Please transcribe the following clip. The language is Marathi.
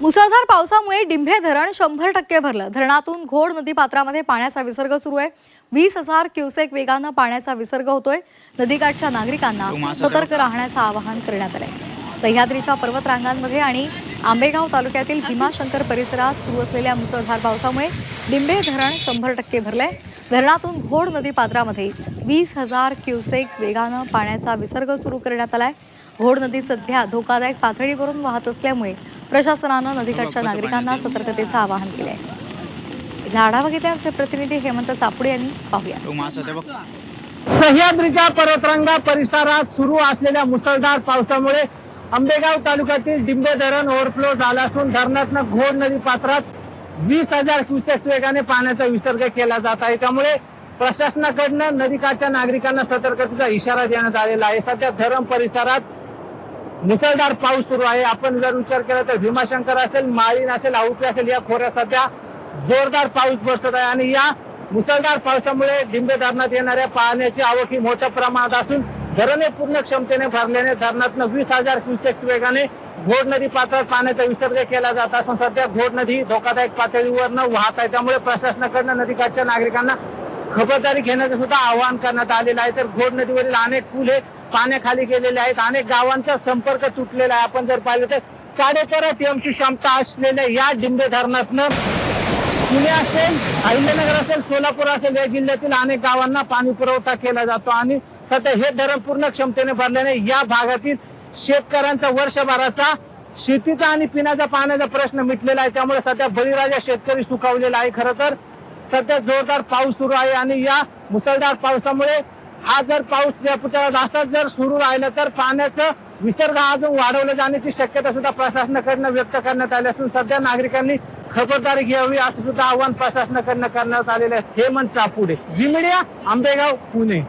मुसळधार पावसामुळे डिंभे धरण 100% भरलं। धरणातून घोड नदी पात्रामध्ये पाण्याचा विसर्ग सुरू आहे। 20,000 क्युसेक वेगानं पाण्याचा विसर्ग होतोय। नदीकाठच्या नागरिकांना सतर्क राहण्याचं आवाहन करण्यात आलंय। सह्याद्रीच्या पर्वतरांगांमध्ये आणि आंबेगाव तालुक्यातील भीमाशंकर परिसरात सुरू असलेल्या मुसळधार पावसामुळे डिंभे धरण 100% भरलंय। धरणातून घोड नदी पात्रामध्ये 20,000 क्युसेक वेगानं पाण्याचा विसर्ग सुरू करण्यात आलाय। घोड नदी सध्या धोकादायक पातळीवरून वाहत असल्यामुळे प्रशासनानं नदीकाठच्या नागरिकांना सतर्कतेचं आवाहन केलंय। आढावा घेतला आमचे प्रतिनिधी हेमंत चापुडे यांनी। पाहूया। सह्याद्रीच्या पर्वतरांगा परिसरात सुरू असलेल्या मुसळधार पावसामुळे आंबेगाव तालुक्यातील डिंभे धरण ओव्हरफ्लो झालं असून धरणातनं घोड नदी पात्रात 20,000 क्युसेक्स वेगाने पाण्याचा विसर्ग केला जात आहे। त्यामुळे प्रशासनाकडनं नदीकाठच्या नागरिकांना सतर्कतेचा इशारा देण्यात आलेला आहे। सध्या धरण परिसरात मुसळधार पाऊस सुरू आहे। आपण जर विचार केला तर भीमाशंकर असेल, माळीण असेल, आउटी असेल या खोऱ्यात सध्या जोरदार पाऊस बरसत आहे आणि या मुसळधार पावसामुळे डिंभे धरणात येणाऱ्या पाण्याची आवक ही मोठ्या प्रमाणात असून धरणे पूर्ण क्षमतेने भरल्याने धरणातनं 20,000 क्युसेक्स वेगाने घोड नदी पात्रात पाण्याचा विसर्ग केला जात असून सध्या घोड नदी धोकादायक पातळीवर वाहत आहे। त्यामुळे प्रशासनाकडनं नदीकाठच्या नागरिकांना खबरदारी घेण्याचं सुद्धा आवाहन करण्यात आलेलं आहे। तर घोड नदीवरील अनेक पूल हे पाण्याखाली गेलेले आहेत। अनेक गावांचा संपर्क तुटलेला आहे। आपण जर पाहिलं तर 13.5 टीएमची क्षमता असलेल्या या डिंभे धरणातनं पुणे असेल, अहिल्यानगर असेल, सोलापूर असेल या जिल्ह्यातील अनेक गावांना पाणी पुरवठा केला जातो आणि सध्या हे धरण पूर्ण क्षमतेने भरल्याने या भागातील शेतकऱ्यांचा वर्षभराचा शेतीचा आणि पिण्याच्या पाण्याचा प्रश्न मिटलेला आहे। त्यामुळे सध्या बळीराजा शेतकरी सुखावलेला आहे। खरं तर सध्या जोरदार पाऊस सुरू आहे आणि या मुसळधार पावसामुळे हा जर पाऊस असाच जर सुरू राहिला तर पाण्याचं विसर्ग अजून वाढवलं जाण्याची शक्यता सुद्धा प्रशासनाकडनं व्यक्त करण्यात आली असून सध्या नागरिकांनी खबरदारी घ्यावी असं सुद्धा आवाहन प्रशासनाकडनं करण्यात आलेलं आहे। हेमंत चापुडे, झी मीडिया, आंबेगाव, पुणे।